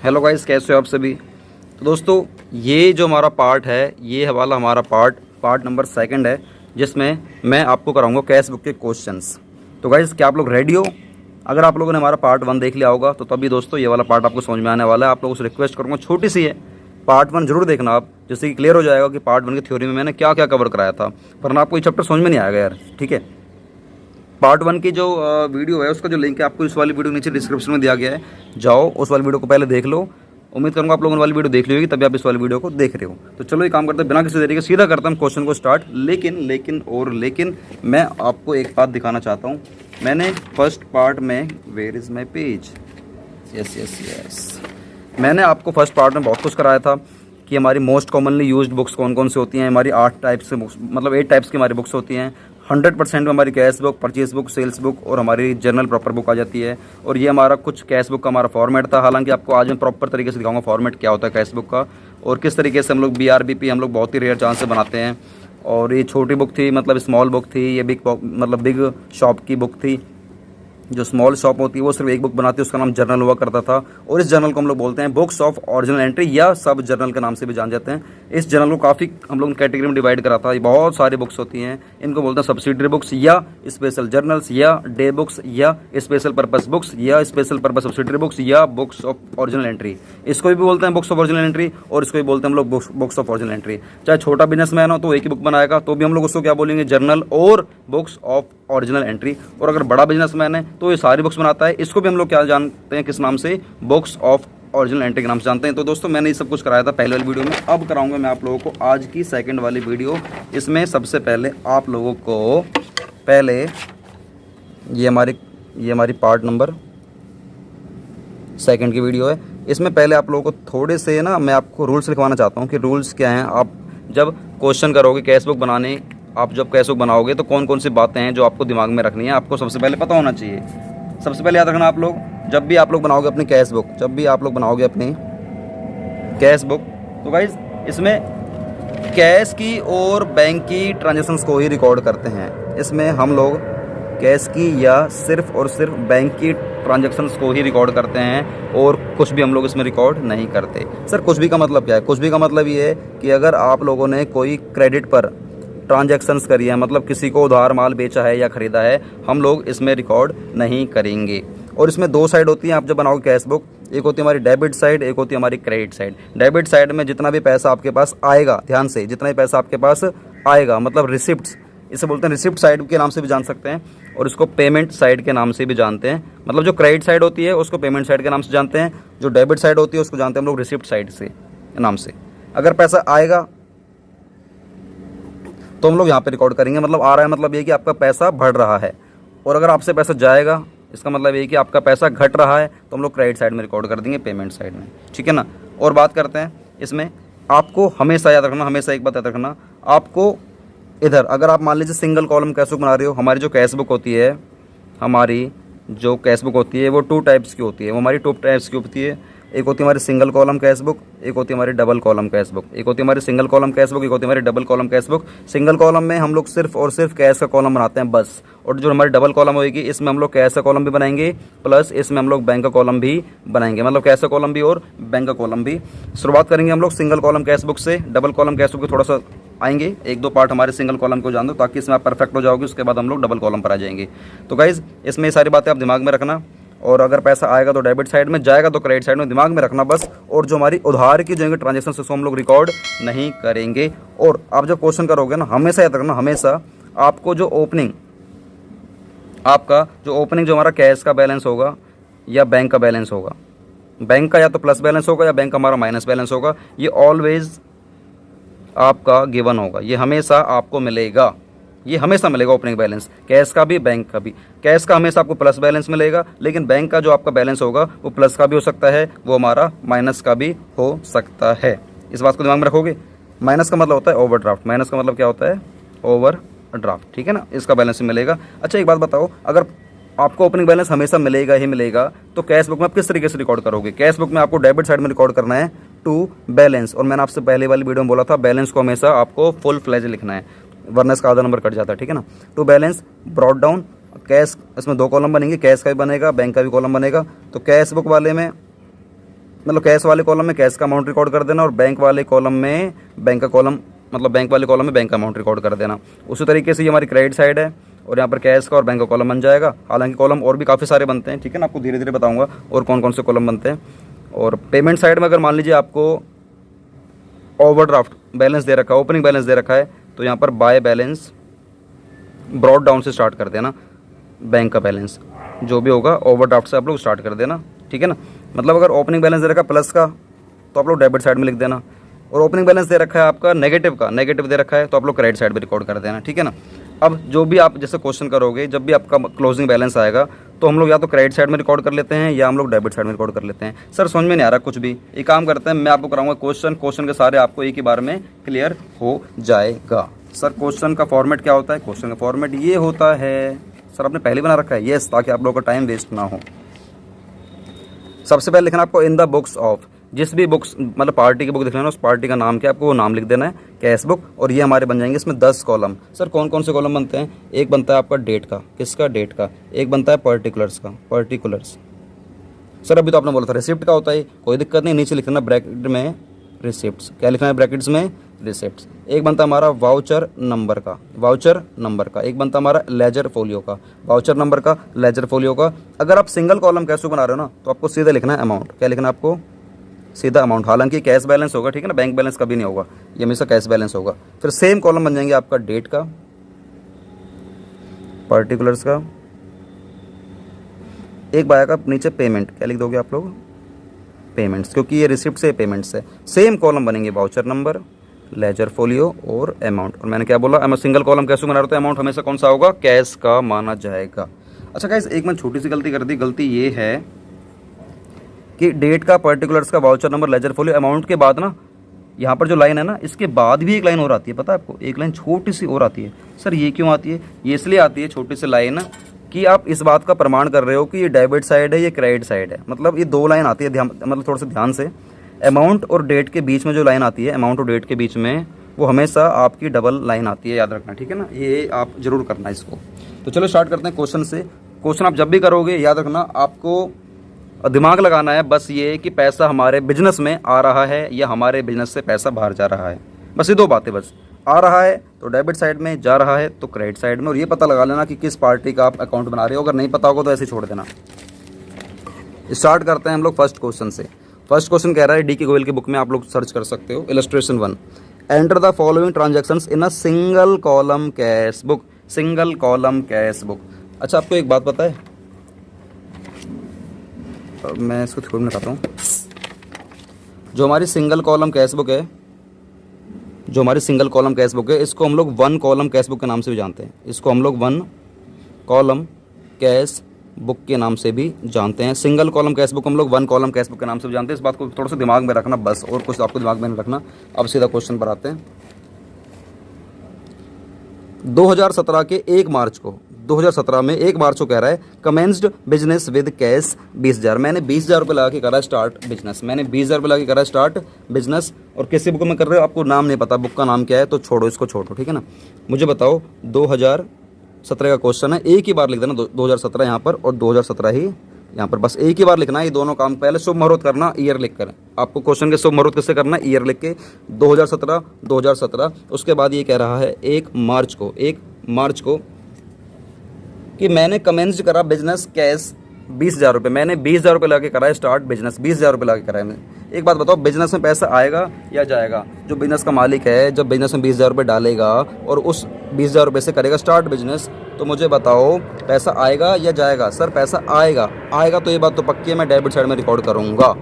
Hello guys, कैसे हो आप सभी। तो दोस्तों, ये जो हमारा पार्ट है, ये वाला हमारा पार्ट नंबर 2 है, जिसमें मैं आपको कराऊंगा कैश बुक के क्वेश्चंस। तो गाइस, क्या आप लोग रेडी हो? अगर आप लोगों ने हमारा पार्ट 1 देख लिया होगा तो तभी दोस्तों ये वाला पार्ट आपको समझ में आने वाला है। आप लोगों से रिक्वेस्ट करूँगा, छोटी सी है, पार्ट 1 जरूर देखना आप, जिससे कि क्लियर हो जाएगा कि पार्ट 1 की थ्योरी में मैंने क्या क्या कवर कराया था, वरना आपको ये चैप्टर समझ में नहीं आएगा यार। ठीक है, पार्ट 1 की जो वीडियो है उसका जो लिंक है आपको इस वाली वीडियो नीचे डिस्क्रिप्शन में दिया गया है, जाओ उस वाली वीडियो को पहले देख लो। उम्मीद करूंगा आप लोगों ने वाली वीडियो देख ली होगी, तभी आप इस वाली वीडियो को देख रहे हो। तो चलो ये काम करते हैं, बिना किसी देरी के सीधा करता हूँ क्वेश्चन को स्टार्ट। लेकिन मैं आपको एक बात दिखाना चाहता हूँ। मैंने फर्स्ट पार्ट में, where is my page, yes, मैंने आपको फर्स्ट पार्ट में बहुत कुछ कराया था कि हमारी मोस्ट कॉमनली यूज्ड बुक्स कौन कौन सी होती हैं। हमारी 8 टाइप्स से बुक्स, मतलब 8 टाइप्स की हमारी बुक्स होती हैं। 100% में हमारी cash book, purchase book, sales book और हमारी जर्नल प्रॉपर बुक आ जाती है। और ये हमारा कुछ कैश बुक का हमारा फॉर्मेट था। हालांकि आपको आज मैं प्रॉपर तरीके से दिखाऊंगा फॉर्मेट क्या होता है कैश बुक का, और किस तरीके से हम लोग BRBP हम लोग बहुत ही रेयर चांस से बनाते हैं। और ये छोटी बुक थी, मतलब स्मॉल बुक थी। ये बिग शॉप की बुक थी। जो स्मॉल शॉप होती है वो सिर्फ एक बुक बनाती है, उसका नाम जर्नल हुआ करता था। और इस जर्नल को हम लोग बोलते हैं बुक्स ऑफ ओरिजिनल एंट्री, या सब जर्नल के नाम से भी जान जाते हैं। इस जर्नल को काफ़ी हम लोग कैटेगरी में डिवाइड करा था। ये बहुत सारी बुक्स होती हैं, इनको बोलते हैं सब्सिडरी बुक्स, या स्पेशल जर्नल्स, या डे बुक्स, या स्पेशल पर्पस बुक्स, या स्पेशल पर्पस सब्सिडरी बुक्स, या बुक्स ऑफ ओरिजिनल एंट्री। इसको भी बोलते हैं बुक्स ऑफ ओरिजिनल एंट्री, और इसको भी बोलते हैं हम लोग बुक्स ऑफ ओरिजिनल एंट्री। चाहे छोटा बिजनेसमैन हो तो एक ही बुक बनाएगा, तो भी हम लोग उसको क्या बोलेंगे, जर्नल और बुक्स ऑफ ओरिजिनल एंट्री। और अगर बड़ा बिजनेसमैन है तो ये सारी बुक्स बनाता है, इसको भी हम लोग क्या जानते हैं, किस नाम से, बुक्स ऑफ ओरिजिनल एंट्री के नाम से जानते हैं। तो दोस्तों, मैंने ये सब कुछ कराया था पहले वाली वीडियो में। अब कराऊंगा मैं आप लोगों को आज की सेकंड वाली वीडियो। इसमें सबसे पहले आप लोगों को ये हमारी पार्ट नंबर 2 की वीडियो है। इसमें पहले आप लोगों को थोड़े से ना, मैं आपको रूल्स लिखवाना चाहता हूँ कि रूल्स क्या हैं। आप जब क्वेश्चन करोगे कैश बुक बनाने, आप जब कैश बुक बनाओगे तो कौन कौन सी बातें हैं जो आपको दिमाग में रखनी है, आपको सबसे पहले पता होना चाहिए। सबसे पहले याद रखना, आप लोग जब भी आप लोग बनाओगे अपनी कैश बुक, तो गाइज इसमें कैश की और बैंक की ट्रांजेक्शन्स को ही रिकॉर्ड करते हैं। इसमें हम लोग कैश की या सिर्फ और सिर्फ बैंक की ट्रांजेक्शन्स को ही रिकॉर्ड करते हैं, और कुछ भी हम लोग इसमें रिकॉर्ड नहीं करते। सर, कुछ भी का मतलब क्या है? कुछ भी का मतलब ये है कि अगर आप लोगों ने कोई क्रेडिट पर ट्रांजैक्शंस करी है, मतलब किसी को उधार माल बेचा है या ख़रीदा है, हम लोग इसमें रिकॉर्ड नहीं करेंगे। और इसमें 2 साइड होती हैं आप जब बनाओगे कैश बुक। एक होती है हमारी डेबिट साइड, एक होती है हमारी क्रेडिट साइड। डेबिट साइड में जितना भी पैसा आपके पास आएगा, ध्यान से, जितना भी पैसा आपके पास आएगा, मतलब रिसिप्ट्स, इसे बोलते हैं रिसिप्ट साइड के नाम से भी जान सकते हैं, और इसको पेमेंट साइड के नाम से भी जानते हैं। मतलब जो क्रेडिट साइड होती है उसको पेमेंट साइड के नाम से जानते हैं, जो डेबिट साइड होती है उसको जानते हैं हम लोग रिसिप्ट साइड से नाम से। अगर पैसा आएगा तो हम लोग यहाँ पे रिकॉर्ड करेंगे, मतलब आ रहा है, मतलब ये कि आपका पैसा बढ़ रहा है। और अगर आपसे पैसा जाएगा, इसका मतलब ये कि आपका पैसा घट रहा है, तो हम लोग क्रेडिट साइड में रिकॉर्ड कर देंगे, पेमेंट साइड में। ठीक है ना। और बात करते हैं इसमें, आपको हमेशा याद रखना, हमेशा एक बात याद रखना, आपको इधर अगर आप मान लीजिए सिंगल कॉलम कैश बुक बना रहे हो, हमारी जो कैश बुक होती है, वो 2 टाइप्स की होती है। वो हमारी 2 टाइप्स की होती है। एक होती है हमारी सिंगल कॉलम कैश बुक, एक होती है हमारी डबल कॉलम कैश बुक। एक होती है हमारी सिंगल कॉलम कैश बुक, एक होती है हमारी double column cash book. Single column में हम लोग सिर्फ और सिर्फ कैश का कॉलम बनाते हैं बस। और जो हमारी डबल कॉलम होगी, इसमें हम लोग कैश का कॉलम भी बनाएंगे, प्लस इसमें हम लोग बैंक का कॉलम भी बनाएंगे, मतलब कैश का कॉलम भी और बैंक का कॉलम भी। शुरुआत करेंगे हम लोग सिंगल कॉलम कैश बुक से। डबल कॉलम कैश बुक थोड़ा सा आएंगे, 1-2 पार्ट हमारे सिंगल कॉलम को जान दो, ताकि इसमें आप परफेक्ट हो जाओगे। उसके बाद हम लोग डबल कॉलम पर आ जाएंगे। तो गाइज, इसमें ये सारी बातें आप दिमाग में रखना। और अगर पैसा आएगा तो डेबिट साइड में, जाएगा तो क्रेडिट साइड में, दिमाग में रखना बस। और जो हमारी उधार की जो ट्रांजेक्शन उसको हम लोग रिकॉर्ड नहीं करेंगे। और आप जब क्वेश्चन करोगे ना, हमेशा याद रखना, हमेशा आपको जो ओपनिंग जो हमारा कैश का बैलेंस होगा या बैंक का बैलेंस होगा, बैंक का या तो प्लस बैलेंस होगा या बैंक का हमारा माइनस बैलेंस होगा, ये ऑलवेज आपका गिवन होगा। ये हमेशा आपको मिलेगा, ये हमेशा मिलेगा ओपनिंग बैलेंस, कैश का भी बैंक का भी। कैश का हमेशा आपको प्लस बैलेंस मिलेगा, लेकिन बैंक का जो आपका बैलेंस होगा वो प्लस का भी हो सकता है, वो हमारा माइनस का भी हो सकता है। इस बात को दिमाग में रखोगे। माइनस का मतलब होता है ओवरड्राफ्ट, माइनस का मतलब क्या होता है, ओवरड्राफ्ट। ठीक है ना, इसका बैलेंस भी मिलेगा। अच्छा, एक बात बताओ, अगर आपको ओपनिंग बैलेंस हमेशा मिलेगा ही मिलेगा, तो कैश बुक में आप किस तरीके से रिकॉर्ड करोगे? कैश बुक में आपको डेबिट साइड में रिकॉर्ड करना है टू बैलेंस। और मैंने आपसे पहले वाली वीडियो में बोला था, बैलेंस को हमेशा आपको फुल फ्लेज लिखना है, वरना इसका आधा नंबर कट जाता है। ठीक है ना। To balance brought down cash, इसमें 2 कॉलम बनेंगे, कैश का भी बनेगा, बैंक का भी कॉलम बनेगा। तो कैश बुक वाले में मतलब कैश वाले कॉलम में कैश का अमाउंट रिकॉर्ड कर देना और बैंक वाले कॉलम में बैंक का कॉलम, मतलब बैंक वाले कॉलम में बैंक का अमाउंट रिकॉर्ड कर देना। उसी तरीके से ये हमारी क्रेडिट साइड है और यहाँ पर कैश का और बैंक का कॉलम बन जाएगा। हालांकि कॉलम और भी काफ़ी सारे बनते हैं, ठीक है ना, आपको धीरे धीरे बताऊँगा और कौन कौन से कॉलम बनते हैं। और पेमेंट साइड में अगर मान लीजिए आपको ओवरड्राफ्ट बैलेंस दे रखा है, ओपनिंग बैलेंस दे रखा है, तो यहाँ पर बाय बैलेंस ब्रॉड डाउन से स्टार्ट कर देना। बैंक का बैलेंस जो भी होगा ओवरड्राफ्ट से आप लोग स्टार्ट कर देना, ठीक है ना। मतलब अगर ओपनिंग बैलेंस दे रखा है प्लस का तो आप लोग डेबिट साइड में लिख देना, और ओपनिंग बैलेंस दे रखा है आपका नेगेटिव का, नेगेटिव दे रखा है तो आप लोग क्रेडिट साइड में रिकॉर्ड कर देना, ठीक है ना। अब जो भी आप जैसे क्वेश्चन करोगे, जब भी आपका क्लोजिंग बैलेंस आएगा तो हम लोग या तो क्रेडिट साइड में रिकॉर्ड कर लेते हैं या हम लोग डेबिट साइड में रिकॉर्ड कर लेते हैं। सर समझ में नहीं आ रहा कुछ भी, एक काम करते हैं, मैं आपको कराऊंगा क्वेश्चन के सारे आपको एक ही बार में क्लियर हो जाएगा। सर क्वेश्चन का फॉर्मेट क्या होता है? क्वेश्चन का फॉर्मेट ये होता है, सर आपने पहले बना रखा है, यस, ताकि आप लोगों का टाइम वेस्ट ना हो। सबसे पहले लिखना आपको इन द बुक्स ऑफ, जिस भी बुक्स मतलब पार्टी की बुक लिखना है उस पार्टी का नाम क्या है, आपको वो नाम लिख देना है, कैश बुक। और ये हमारे बन जाएंगे इसमें 10 कॉलम। सर कौन कौन से कॉलम बनते हैं? एक बनता है आपका डेट का, किसका? डेट का। एक बनता है पर्टिकुलर्स का, पर्टिकुलर्स। सर अभी तो आपने बोला था रिसिप्ट का होता है, कोई दिक्कत नहीं, नीचे लिखना ब्रैकेट में रिसिप्ट्स। क्या लिखना है ब्रैकेट्स में? रिसिप्ट्स। एक बनता है हमारा वाउचर नंबर का, वाउचर नंबर का। एक बनता है हमारा लेजर फोलियो का, वाउचर नंबर का, लेजर फोलियो का। अगर आप सिंगल कॉलम कैश बुक बना रहे हो ना तो आपको सीधा लिखना है अमाउंट। क्या लिखना है आपको? सीधा अमाउंट। हालांकि कैश बैलेंस होगा, ठीक है ना, बैंक बैलेंस कभी नहीं होगा, ये हमेशा कैश बैलेंस होगा। फिर सेम कॉलम बन जाएंगे आपका डेट का, पर्टिकुलर्स का। एक बाया नीचे पेमेंट, क्या लिख दोगे आप लोग? पेमेंट्स, क्योंकि ये रिसिप्ट से पेमेंट्स है। सेम कॉलम बनेंगे वाउचर नंबर, लेजर फोलियो और अमाउंट। और मैंने क्या बोला, सिंगल कॉलम कैसे बना रहा था, अमाउंट हमेशा कौन सा होगा? कैश का माना जाएगा। अच्छा गाइस, एक मैंने छोटी सी गलती कर दी। गलती ये है कि डेट का, पर्टिकुलर्स का, voucher number, ledger folio, amount के बाद ना यहाँ पर जो लाइन है ना, इसके बाद भी एक लाइन और आती है, पता है आपको? एक लाइन छोटी सी और आती है। सर ये क्यों आती है? ये इसलिए आती है छोटी सी लाइन कि आप इस बात का प्रमाण कर रहे हो कि ये डेबिट साइड है, ये क्रेडिट साइड है। मतलब ये दो लाइन आती है, ध्यान, मतलब थोड़ा सा ध्यान से। अमाउंट और डेट के बीच में जो लाइन आती है, अमाउंट और डेट के बीच में, वो हमेशा आपकी डबल लाइन आती है, याद रखना, ठीक है ना। ये आप जरूर करना इसको। तो चलो स्टार्ट करते हैं क्वेश्चन से। क्वेश्चन आप जब भी करोगे याद रखना, आपको दिमाग लगाना है बस ये कि पैसा हमारे बिजनेस में आ रहा है या हमारे बिजनेस से पैसा बाहर जा रहा है। बस ये दो बातें, बस आ रहा है तो डेबिट साइड में, जा रहा है तो क्रेडिट साइड में। और ये पता लगा लेना कि किस पार्टी का आप अकाउंट बना रहे हो। अगर नहीं पता होगा तो ऐसे छोड़ देना। स्टार्ट करते हैं हम लोग फर्स्ट क्वेश्चन से। फर्स्ट क्वेश्चन कह रहा है, डी के गोयल की बुक में आप लोग सर्च कर सकते हो, illustration 1, enter the following transactions in a single column cash book. Single column cash book. अच्छा आपको एक बात पता है, मैं इसको थोड़ा बताता हूँ। जो हमारी सिंगल कॉलम कैश बुक है, जो हमारी सिंगल कॉलम कैश बुक है, इसको हम लोग वन कॉलम कैश बुक के नाम से भी जानते हैं। इसको हम लोग वन कॉलम कैश बुक के नाम से भी जानते हैं। सिंगल कॉलम कैश बुक हम लोग वन कॉलम कैश बुक के नाम से भी जानते हैं। इस बात को थोड़ा सा दिमाग में रखना बस, और कुछ आपको दिमाग में नहीं रखना। अब सीधा क्वेश्चन पर आते हैं। 2017 के 1 मार्च को, 2017 में 1 मार्च को कह रहा है, कमेंस्ड बिजनेस विद कैश 20,000। मैंने 20,000 रुपये लगा के करा स्टार्ट बिजनेस। मैंने 20,000 रुपये लगा के करा स्टार्ट बिजनेस। और किसी बुक में कर रहे हो, आपको नाम नहीं पता, बुक का नाम क्या है, तो छोड़ो, इसको छोड़ो, ठीक है ना। मुझे बताओ 2017 का क्वेश्चन है, एक ही बार लिख देना 2017 यहाँ पर और 2017 ही यहाँ पर, बस एक ही बार लिखना है। ये दोनों काम पहले शुभ मुहूर्त करना, ईयर लिख कर। आपको क्वेश्चन के शुभ मुहूर्त किससे करना है? ईयर लिख के 2017, 2017। उसके बाद ये कह रहा है 1 मार्च को, 1 मार्च को कि मैंने कमेंस करा बिजनेस कैश 20,000 रुपये। मैंने 20,000 रुपये लगा के करा है स्टार्ट बिजनेस, 20,000 रुपये लगा के करा है मैंने। एक बात बताओ, बिजनेस में पैसा आएगा या जाएगा? जो बिजनेस का मालिक है, जब बिजनेस में 20,000 रुपये डालेगा और उस 20,000 रुपये से करेगा स्टार्ट बिजनेस, तो मुझे बताओ पैसा आएगा या जाएगा? सर पैसा आएगा। आएगा तो ये बात तो पक्की है, मैं डेबिट साइड में रिकॉर्ड करूँगा।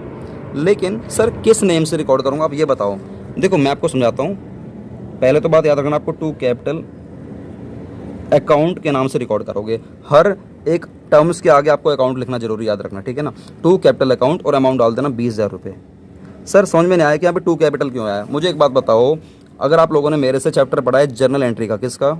लेकिन सर किस नेम से रिकॉर्ड करूँगा, आप ये बताओ। देखो मैं आपको समझाता हूँ। पहले तो बात याद रखना, आपको टू कैपिटल अकाउंट के नाम से रिकॉर्ड करोगे। हर एक टर्म्स के आगे आपको अकाउंट लिखना जरूरी, याद रखना, ठीक है ना। टू कैपिटल अकाउंट और अमाउंट डाल देना 20,000 रुपये। सर समझ में नहीं आया कि यहाँ पे टू कैपिटल क्यों आया? मुझे एक बात बताओ, अगर आप लोगों ने मेरे से चैप्टर पढ़ा है जर्नल एंट्री का, किसका?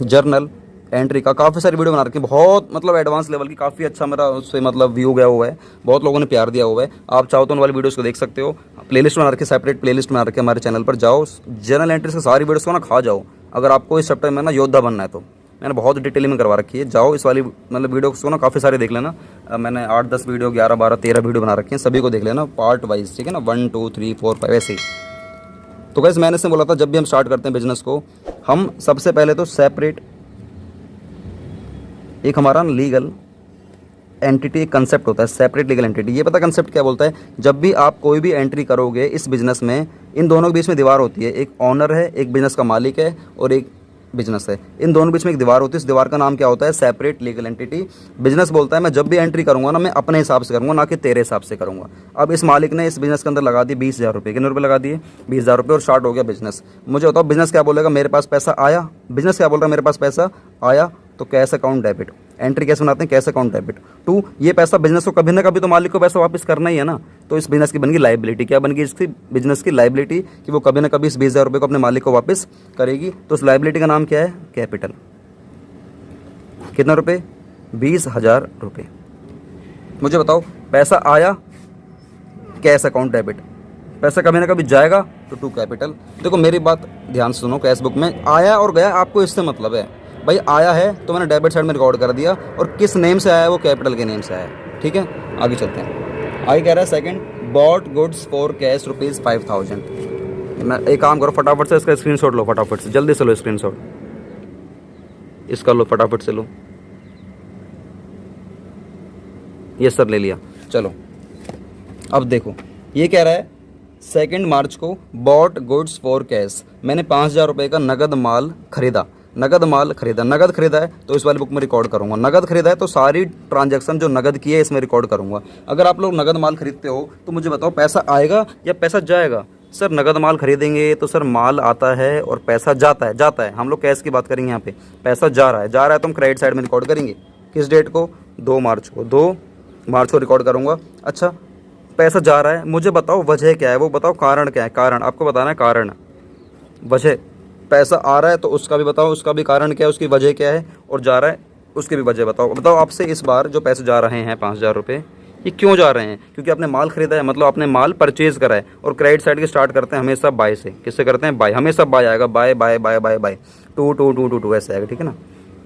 जर्नल एंट्री का। काफ़ी सारी वीडियो बना रखी है, बहुत मतलब एडवांस लेवल की, काफ़ी अच्छा मेरा उससे मतलब व्यू गया हुआ है, बहुत लोगों ने प्यार दिया हुआ है। आप चाहो तो उन वाली वीडियोस को देख सकते हो। प्लेलिस्ट बना रखी है, सेपरेट प्लेलिस्ट बना रखी है हमारे चैनल पर, जाओ जर्नल एंट्री से सारी वीडियोस को ना खा जाओ, अगर आपको इस चैप्टर में ना योद्धा बनना है तो। मैंने बहुत डिटेलिंग में करवा रखी है। जाओ इस वाली मतलब वीडियो को ना काफ़ी सारे देख लेना। मैंने 8-10 वीडियो 11, 12, 13 वीडियो बना रखी हैं, सभी को देख लेना पार्ट वाइज, ठीक है ना, 1, 2, 3, 4, 5 ऐसे ही। तो गाइस मैंने से बोला था जब भी हम स्टार्ट करते हैं बिजनेस को, हम सबसे पहले तो सेपरेट एक हमारा लीगल एंटिटी कंसेप्ट होता है, सेपरेट लीगल एंटिटी। ये पता कंसेप्ट क्या बोलता है, जब भी आप कोई भी एंट्री करोगे इस बिज़नेस में, इन दोनों के बीच में दीवार होती है, एक ऑनर है, एक बिज़नेस का मालिक है और एक बिजनेस है, इन दोनों के बीच में एक दीवार होती है। इस दीवार का नाम क्या होता है, सेपरेट लीगल एंटिटी। बिजनेस बोलता है मैं जब भी एंट्री करूंगा ना, मैं अपने हिसाब से करूंगा, ना कि तेरे हिसाब से करूंगा। अब इस मालिक ने इस बिजनेस के अंदर लगा दिए 20,000 रुपये, कितने रुपये लगा दिए, 20,000 रुपये, और स्टार्ट हो गया बिजनेस। मुझे बताओ बिजनेस क्या बोलेगा, मेरे पास पैसा आया। बिजनेस क्या बोल रहा है, मेरे पास पैसा आया, तो कैश अकाउंट डेबिट। एंट्री कैसे बनाते हैं, कैश अकाउंट डेबिट टू। ये पैसा बिजनेस को कभी ना कभी तो मालिक को पैसा वापस करना ही है ना, तो इस बिजनेस की बन गई लाइबिलिटी। क्या बन गई इसकी, बिजनेस की लाइबिलिटी, कि वो कभी ना कभी इस 20,000 रुपये को अपने मालिक को वापस करेगी। तो उस लाइबिलिटी का नाम क्या है, कैपिटल। कितना रुपये, 20,000 रुपये। मुझे बताओ पैसा आया, कैश अकाउंट डेबिट, पैसा कभी ना कभी जाएगा तो टू कैपिटल। देखो मेरी बात ध्यान से सुनो, कैश बुक में आया और गया आपको इससे मतलब है, भाई आया है तो मैंने डेबिट साइड में रिकॉर्ड कर दिया, और किस नेम से आया है, वो कैपिटल के नेम से आया है, ठीक है। आगे चलते हैं। आगे कह रहा है second, bought goods for cash ₹5,000। मैं एक काम करो, फटाफट से इसका स्क्रीनशॉट लो, फटाफट से जल्दी से लो स्क्रीनशॉट, इसका लो फटाफट से लो। ये सर ले लिया। चलो अब देखो ये कह रहा है 2 मार्च को बॉट गुड्स फॉर कैश, मैंने 5,000 रुपये का नगद माल खरीदा। नगद माल खरीदा, नगद खरीदा है तो इस वाली बुक में रिकॉर्ड करूंगा। नगद खरीदा है तो सारी ट्रांजैक्शन जो नगद की है इसमें रिकॉर्ड करूंगा। अगर आप लोग नगद माल खरीदते हो तो मुझे बताओ पैसा आएगा या पैसा जाएगा। सर नगद माल खरीदेंगे तो सर माल आता है और पैसा जाता है, जाता है। हम लोग कैश की बात करेंगे यहाँ पे, पैसा जा रहा है, जा रहा है तो हम क्रेडिट साइड में रिकॉर्ड करेंगे। किस डेट को, 2 मार्च को, 2 मार्च को रिकॉर्ड करूँगा। अच्छा पैसा जा रहा है, मुझे बताओ वजह क्या है, वो बताओ कारण क्या है, कारण आपको बताना है, कारण वजह। पैसा आ रहा है तो उसका भी बताओ, उसका भी कारण क्या है, उसकी वजह क्या है, और जा रहा है उसकी भी वजह बताओ। बताओ आपसे इस बार जो पैसे जा रहे हैं 5,000 रुपये, ये क्यों जा रहे हैं, क्योंकि आपने माल खरीदा है, मतलब आपने माल परचेज करा है। और क्रेडिट साइड के स्टार्ट करते हैं हमेशा बाय से, किससे करते हैं, बाय, हमेशा बाय आएगा, by by by by by, 2 ऐसे आएगा, ठीक है ना।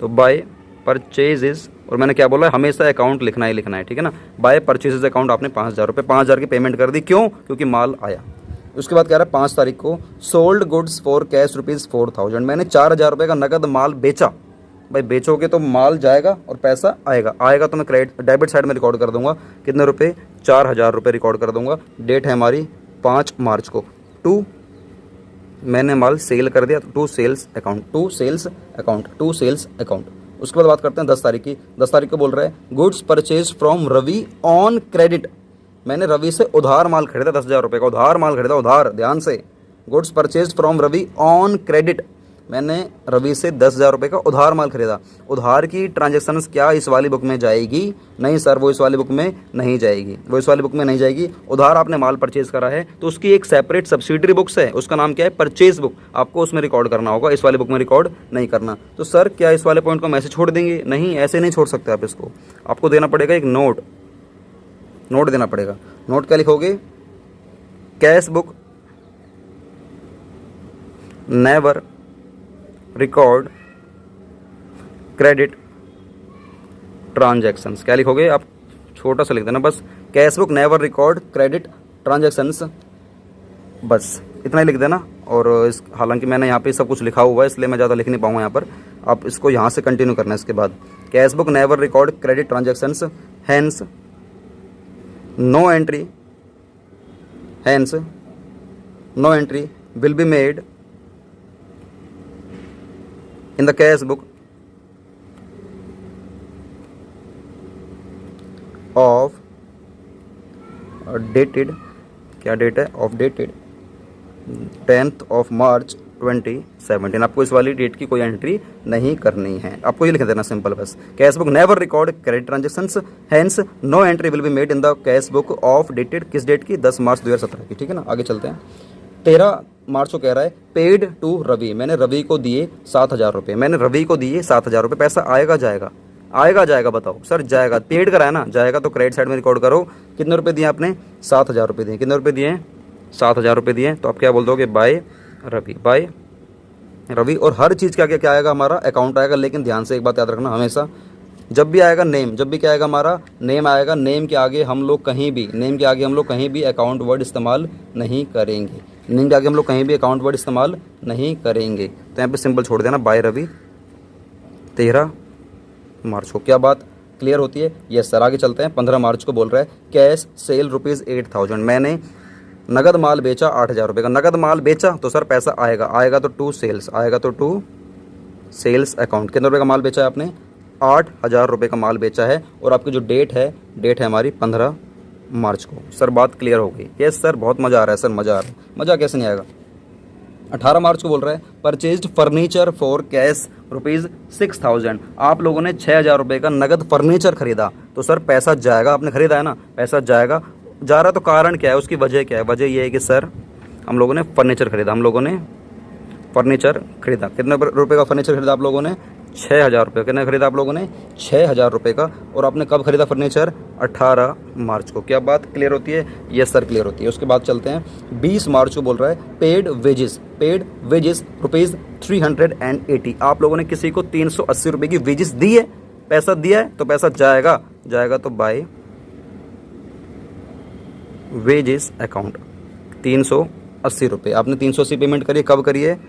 तो बाय परचेजेस, और मैंने क्या बोला, हमेशा अकाउंट लिखना ही लिखना है, ठीक है ना। बाय परचेजेस अकाउंट आपने 5,000 रुपये, 5,000 की पेमेंट कर दी, क्यों, क्योंकि माल आया। उसके बाद कह रहा है 5 तारीख को सोल्ड गुड्स फॉर कैश ₹4,000, मैंने 4,000 रुपये का नगद माल बेचा। भाई बेचोगे तो माल जाएगा और पैसा आएगा, आएगा तो मैं क्रेडिट डेबिट साइड में रिकॉर्ड कर दूंगा। कितने रुपए, 4,000 रुपये रिकॉर्ड कर दूंगा। डेट है हमारी 5 मार्च को। 2 मैंने माल सेल कर दिया, तो 2 sales account, 2 sales account, 2 sales account. उसके बाद बात करते हैं 10 तारीख की। 10 तारीख को बोल रहा है goods purchase from Ravi on credit, मैंने रवि से उधार माल खरीदा, 10,000 रुपये का उधार माल खरीदा, उधार, ध्यान से। Goods purchase from Ravi on credit, मैंने रवि से 10,000 रुपये का उधार माल खरीदा। उधार की ट्रांजैक्शंस क्या इस वाली बुक में जाएगी, नहीं सर वो इस वाली बुक में नहीं जाएगी, वो इस वाली बुक में नहीं जाएगी। उधार आपने माल परचेज करा है तो उसकी एक सेपरेट सब्सिडरी बुक्स है, उसका नाम क्या है, परचेज बुक, आपको उसमें रिकॉर्ड करना होगा, इस वाली बुक में रिकॉर्ड नहीं करना। तो सर क्या इस वाले पॉइंट को हम ऐसे छोड़ देंगे, नहीं ऐसे नहीं छोड़ सकते आप इसको, आपको देना पड़ेगा एक नोट देना पड़ेगा। नोट क्या लिखोगे, cash book never record credit transactions, क्या लिखोगे आप, छोटा सा लिख देना बस, cash book never record credit transactions, बस इतना ही लिख देना। और इस हालांकि मैंने यहाँ पे सब कुछ लिखा हुआ है इसलिए मैं ज़्यादा लिख नहीं पाऊँगा यहाँ पर, आप इसको यहाँ से कंटिन्यू करना है। इसके बाद cash book never record credit transactions, hence no entry, hence no entry will be made in the cash book of dated, क्या डेट है, of dated 10th of March 2017। आपको इस वाली डेट की कोई एंट्री नहीं करनी है, आपको ये लिख देना सिंपल बस, cash book never record credit transactions, hence no entry will be made in the cash book of dated, किस डेट की, 10 मार्च 2017 की, ठीक है ना। आगे चलते हैं। 13 मार्च को कह रहा है पेड टू रवि, मैंने रवि को दिए 7,000 रुपये, मैंने रवि को दिए 7,000 रुपये। पैसा आएगा जाएगा, आएगा जाएगा, बताओ सर जाएगा, पेड करा है ना, जाएगा तो क्रेडिट साइड में रिकॉर्ड करो। कितने रुपए दिए आपने, 7,000 रुपये दिए, कितने रुपये दिए, 7,000 रुपये दिए, तो आप क्या बोल दोगे, बाय रवि, बाय रवि। और हर चीज़ का क्या क्या आएगा, हमारा अकाउंट आएगा। लेकिन ध्यान से एक बात याद रखना हमेशा, जब भी आएगा नेम, जब भी क्या आएगा, हमारा नेम आएगा, नेम के आगे हम लोग कहीं भी, नेम के आगे हम लोग कहीं भी अकाउंट वर्ड इस्तेमाल नहीं करेंगे। नेम के आगे हम लोग कहीं भी अकाउंट वर्ड इस्तेमाल नहीं करेंगे। तो यहाँ पे सिंपल छोड़ देना, बाय रवि 13 मार्च को। क्या बात क्लियर होती है? Yes sir. आगे चलते हैं। 15 मार्च को बोल रहा है कैश सेल ₹8,000। मैंने नगद माल बेचा 8,000 रुपये का। नगद माल बेचा तो सर पैसा आएगा, आएगा तो टू सेल्स, आएगा तो टू सेल्स अकाउंट। कितने रुपये का माल बेचा है आपने? 8,000 रुपये का माल बेचा है। और आपकी जो डेट है हमारी 15 मार्च को। सर बात क्लियर हो गई? Yes sir. बहुत मज़ा आ रहा है सर, मज़ा आ रहा है। मज़ा कैसे नहीं आएगा? 18 मार्च को बोल रहा है परचेज्ड फर्नीचर फॉर कैश ₹6,000। आप लोगों ने 6,000 रुपये का नगद फर्नीचर खरीदा तो सर पैसा जाएगा। आपने खरीदा है ना, पैसा जाएगा। जा रहा तो कारण क्या है, उसकी वजह क्या है? वजह ये है कि सर हम लोगों ने फर्नीचर खरीदा, हम लोगों ने फर्नीचर खरीदा। कितने रुपए का फर्नीचर खरीदा आप लोगों ने? 6,000 रुपये। कितने खरीदा आप लोगों ने? 6,000 रुपये का। और आपने कब खरीदा फर्नीचर? 18 मार्च को। क्या बात क्लियर होती है? यस सर क्लियर होती है। उसके बाद चलते हैं 20 मार्च को बोल रहा है पेड वेजेस ₹380। आप लोगों ने किसी को 380 रुपये की वेजेस दी है, पैसा दिया है तो पैसा जाएगा, जाएगा तो बाय वेजेस अकाउंट 380 रुपये। आपने 380 पेमेंट करी, कब करी है?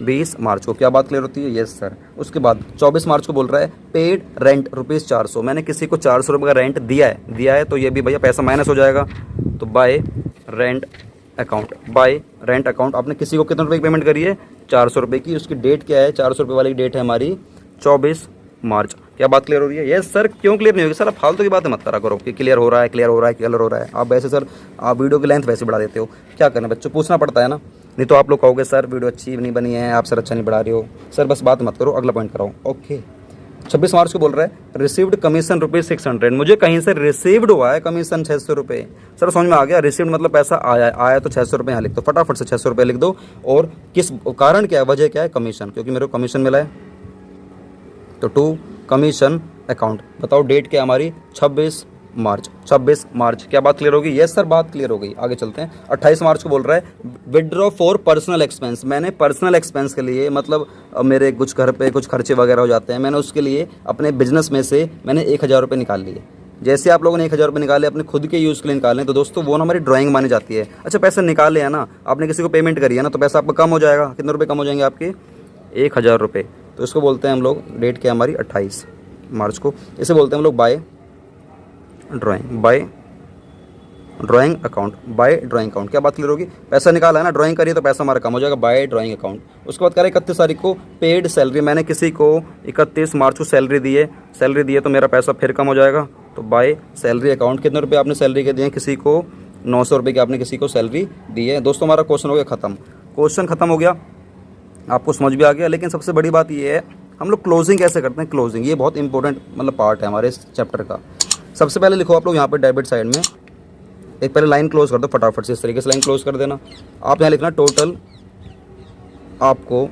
20 मार्च को। क्या बात क्लियर होती है? Yes sir. उसके बाद 24 मार्च को बोल रहा है पेड रेंट ₹400। मैंने किसी को 400 रुपये का रेंट दिया है तो ये भी भैया पैसा माइनस हो जाएगा, तो bye rent account, bye rent account. आपने किसी को कितने रुपये की पेमेंट करी है? 400 रुपये की। उसकी डेट क्या है? 400 रुपये वाली डेट है हमारी 24 मार्च। क्या बात क्लियर हो रही है? Yes sir. क्यों क्लियर नहीं होगी सर? आप फालतू की बातें मत करा करो कि क्लियर हो रहा है, क्लियर हो रहा है, क्लियर हो रहा है। आप वैसे सर, आप वीडियो की लेंथ वैसे बढ़ा देते हो। क्या करना बच्चों, पूछना पड़ता है ना, नहीं तो आप लोग कहोगे सर वीडियो अच्छी नहीं बनी है, आप सर अच्छा नहीं बढ़ा रहे हो। सर बस बात मत करो, अगला पॉइंट कराओ। ओके। 26 मार्च को बोल रहा है रिसीव्ड कमीशन ₹600। मुझे कहीं से रिसीव्ड हुआ है कमीशन 600 रुपये। सर समझ में आ गया? रिसीव्ड मतलब पैसा आया तो 600 रुपये यहाँ लिख दो, फटाफट से 600 रुपये लिख दो। और किस कारण क्या है, वजह क्या है? कमीशन, क्योंकि मेरे को कमीशन मिला है। तो टू कमीशन अकाउंट। बताओ डेट क्या हमारी? 26 मार्च। 26 मार्च। क्या बात क्लियर होगी? यस सर बात क्लियर हो गई। आगे चलते हैं। 28 मार्च को बोल रहा है विड्रॉ फॉर पर्सनल एक्सपेंस। मैंने पर्सनल एक्सपेंस के लिए, मतलब मेरे कुछ घर पे कुछ खर्चे वगैरह हो जाते हैं, मैंने उसके लिए अपने बिजनेस में से मैंने 1,000 रुपये निकाल लिए। जैसे आप लोगों ने 1,000 रुपये निकाले अपने खुद के यूज़ के लिए निकालें तो दोस्तों वो ना हमारी ड्राइंग मानी जाती है। अच्छा पैसे निकाले हैं ना, आपने किसी को पेमेंट करी है ना, तो पैसा आपका कम हो जाएगा। कितने रुपये कम हो जाएंगे आपके? 1,000 रुपये। तो इसको बोलते हैं हम लोग, डेट क्या हमारी 28 मार्च को, इसे बोलते हैं हम लोग by drawing, by drawing account, by drawing account. क्या बात क्लियर होगी? पैसा निकाला है ना, ड्राइंग करिए तो पैसा हमारा कम हो जाएगा, बाय ड्राइंग अकाउंट। उसके बाद कह रहे 31 तारीख को पेड सैलरी। मैंने किसी को 31 मार्च को सैलरी दी है तो मेरा पैसा फिर कम हो जाएगा, तो बाय सैलरी अकाउंट। कितने रुपये आपने सैलरी के दिए? किसी को 900 रुपये की आपने किसी को सैलरी दी है। दोस्तों हमारा क्वेश्चन हो गया ख़त्म, क्वेश्चन ख़त्म हो गया, आपको समझ भी आ गया। लेकिन सबसे बड़ी बात ये है हम लोग क्लोजिंग कैसे करते हैं। क्लोजिंग ये बहुत इंपॉर्टेंट मतलब पार्ट है हमारे इस चैप्टर का। सबसे पहले लिखो आप लोग यहाँ पे डेबिट साइड में एक पहले लाइन क्लोज कर दो फटाफट से, इस तरीके से लाइन क्लोज कर देना। आप यहाँ लिखना टोटल आपको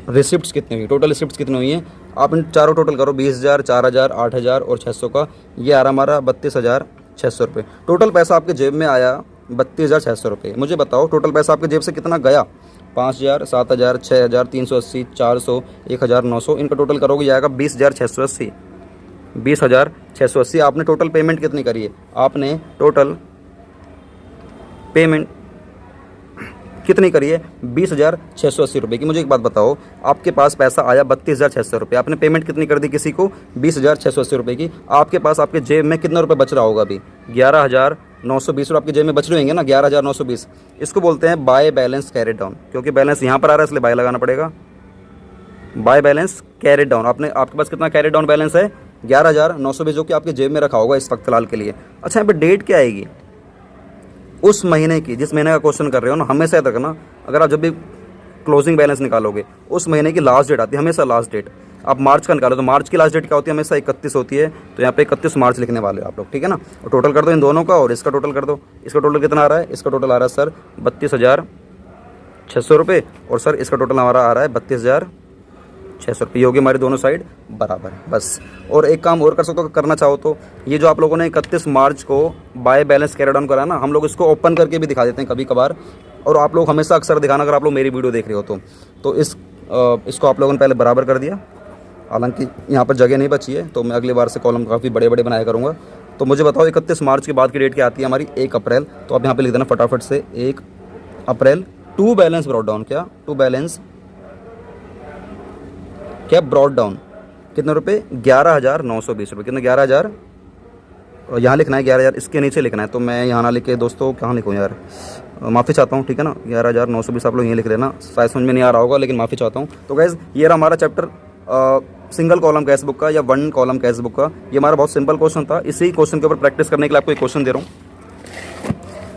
रिसिप्ट्स कितनी हुई, टोटल रिसिप्ट्स कितनी हुई हैं। आप इन चारों टोटल करो, 20,000, 4,000, 8,000 और 600 का, ये आ रहा हमारा 32,600 रुपये। टोटल पैसा आपके जेब में आया 32,600 रुपये। मुझे बताओ टोटल पैसा आपके जेब से कितना गया? 5,000, 7,000, 6,000, 380, 400, 1,900। इनका टोटल करोगे ये आएगा 20,680। 20,680। आपने टोटल पेमेंट कितनी करी है? आपने टोटल पेमेंट कितनी करी है? 20,680 रुपये की। मुझे एक बात बताओ, आपके पास पैसा आया 32,600 रुपये, आपने पेमेंट कितनी कर दी किसी को? 20,680 रुपये की। आपके पास आपके जेब में कितना रुपये बच रहा होगा अभी? 11,920 आपके जेब में बच रहे होंगे ना, 11,920। इसको बोलते हैं बाय बैलेंस कैरी डाउन, क्योंकि बैलेंस यहाँ पर आ रहा है इसलिए बाय लगाना पड़ेगा। By balance carry down. आपके पास कितना कैरी डाउन बैलेंस है? 11,920, जो कि आपके जेब में रखा होगा इस वक्त फिलहाल के लिए। अच्छा यहाँ पे डेट क्या आएगी? उस महीने की, जिस महीने का क्वेश्चन कर रहे हो ना, हमेशा याद रखना, अगर आप जब भी क्लोजिंग बैलेंस निकालोगे उस महीने की लास्ट डेट आती है हमेशा। लास्ट डेट आप मार्च का निकालो तो मार्च की लास्ट डेट क्या होती है? हमेशा 31 होती है। तो यहाँ पे 31 मार्च लिखने वाले हो आप लोग, ठीक है ना। और टोटल कर दो इन दोनों का और इसका टोटल कर दो। इसका टोटल कितना आ रहा है? इसका टोटल आ रहा है सर 32,600 रुपये, और सर इसका टोटल हमारा आ रहा है 32,600 रुपये। होगी हमारी दोनों साइड बराबर, बस। और एक काम और कर सकते हो, करना चाहो तो ये जो आप लोगों ने 31 मार्च को बाय बैलेंस कैरी डाउन करा ना, हम लोग इसको ओपन करके भी दिखा देते हैं कभी कभार। और आप लोग हमेशा अक्सर दिखाना अगर आप लोग मेरी वीडियो देख रहे हो तो इसको आप लोगों ने पहले बराबर कर दिया। हालांकि यहाँ पर जगह नहीं बची है, तो मैं अगली बार से कॉलम काफ़ी बड़े बड़े बनाया करूँगा। तो मुझे बताओ 31 मार्च के बाद की डेट क्या आती है हमारी? 1 अप्रैल। तो आप यहाँ पे लिख देना फटाफट से 1 अप्रैल। टू बैलेंस ब्रॉड डाउन, क्या टू बैलेंस क्या ब्रॉड डाउन कितने रुपये? 11,920 रुपये। कितने? 11,000। और यहाँ लिखना है 11,000, इसके नीचे लिखना है। तो मैं यहाँ ना लिख के दोस्तों कहाँ लिखूँ यार, माफ़ी चाहता हूँ, ठीक है ना। 11,920 आप लोग यहीं लिख लेना, शायद समझ में नहीं आ रहा होगा, लेकिन माफ़ी चाहता हूँ। तो गाइज़ ये रहा हमारा chapter single column cash book का या वन कॉलम कैश बुक का। ये हमारा बहुत सिंपल क्वेश्चन था। इसी क्वेश्चन के ऊपर प्रैक्टिस करने के लिए आपको एक क्वेश्चन दे रहा हूँ।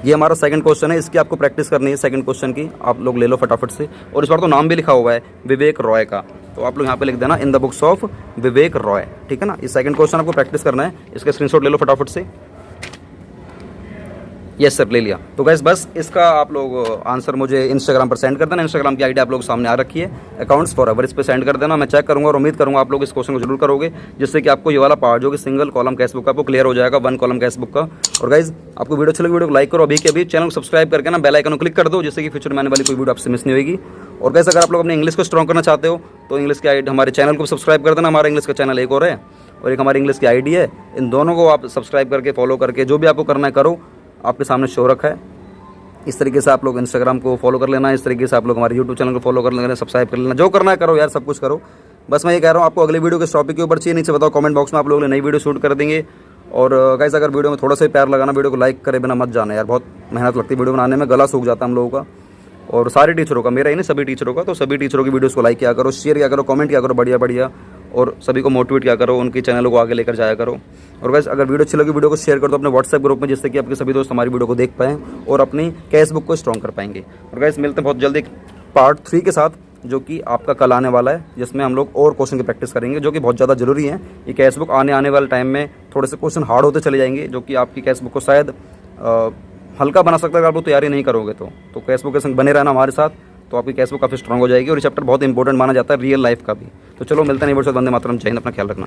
ये हमारा सेकंड क्वेश्चन है, इसकी आपको प्रैक्टिस करनी है सेकंड क्वेश्चन की। आप लोग ले लो फटाफट से। और इस बार तो नाम भी लिखा हुआ है विवेक रॉय का, तो आप लोग यहाँ पे लिख देना इन द बुक्स ऑफ विवेक रॉय, ठीक है ना। ये सेकंड क्वेश्चन आपको प्रैक्टिस करना है, इसका स्क्रीनशॉट ले लो फटाफट से। यस सर, ले लिया। तो गाइस बस इसका आप लोग आंसर मुझे इंस्टाग्राम पर सेंड कर देना। इंस्टाग्राम की आईडी आप लोग सामने आ रखी है, अकाउंट्स फॉरएवर, इस पर सेंड कर देना। मैं चेक करूंगा और उम्मीद करूंगा आप लोग इस क्वेश्चन को जरूर करोगे, जिससे कि आपको ये वाला पार्ट जो कि सिंगल कॉलम कैश बुक का आपको क्लियर हो जाएगा, वन कॉलम कैश बुक का। और गाइज आपको वीडियो अच्छी लगी, वीडियो को लाइक करो, अभी के अभी चैनल को सब्सक्राइब करके ना बेल आइकन को क्लिक कर दो, जिससे कि फ्यूचर में आने वाली कोई वीडियो आपसे मिस नहीं होगी। और गाइस अगर आप लोग अपने इंग्लिश को स्ट्रॉन्ग करना चाहते हो तो इंग्लिश की आईडी हमारे चैनल को सब्सक्राइब कर देना। हमारा इंग्लिश का चैनल एक और है और एक हमारी इंग्लिश की आईडी है। इन दोनों को आप सब्सक्राइब करके फॉलो करके जो भी आपको करना है करो, आपके सामने शो रखा है। इस तरीके से आप लोग इंस्टाग्राम को फॉलो कर लेना, इस तरीके से आप लोग हमारे यूट्यूब चैनल को फॉलो कर लेना, सब्सक्राइब कर लेना, जो करना है करो यार, सब कुछ करो। बस मैं ये कह रहा हूँ आपको अगली वीडियो के टॉपिक के ऊपर चाहिए, नीचे बताओ कमेंट बॉक्स में, आप लोगों ने नई वीडियो शूट कर देंगे। और गाइस अगर वीडियो में थोड़ा सा प्यार लगाना, वीडियो को लाइक करे बिना मत जाना यार, बहुत मेहनत लगती है वीडियो बनाने में, गला सूख जाता है हम लोगों का और सारे टीचरों का, मेरा ही नहीं सभी टीचरों का। तो सभी टीचरों की वीडियोस को लाइक किया करो, शेयर किया करो, कमेंट किया करो बढ़िया बढ़िया, और सभी को मोटिवेट किया करो, उनके चैनलों को आगे लेकर जाया करो। और गाइस अगर वीडियो अच्छी लगी वीडियो को शेयर कर दो अपने व्हाट्सएप ग्रुप में, जिससे कि आपके सभी दोस्त हमारी वीडियो को देख पाएँ और अपनी कैश बुक को स्ट्रॉन्ग कर पाएंगे। और गाइस मिलते हैं बहुत जल्दी पार्ट 3 के साथ, जो कि आपका कल आने वाला है, जिसमें हम लोग और क्वेश्चन की प्रैक्टिस करेंगे, जो कि बहुत ज़्यादा जरूरी है। ये कैश बुक आने वाले टाइम में थोड़े से क्वेश्चन हार्ड होते चले जाएंगे, जो कि आपकी कैश बुक को शायद हल्का बना सकता है अगर आप लोग तैयारी नहीं करोगे तो कैश बुक के संग बने रहना हमारे साथ, तो आपकी कैश बुक काफ़ी स्ट्रॉन्ग हो जाएगी। और ये चैप्टर बहुत इंपॉर्टेंट माना जाता है रियल लाइफ का भी। तो चलो मिलते हैं नेक्स्ट वीडियो में, वंदे मातरम, जय हिंद, अपना ख्याल रखना।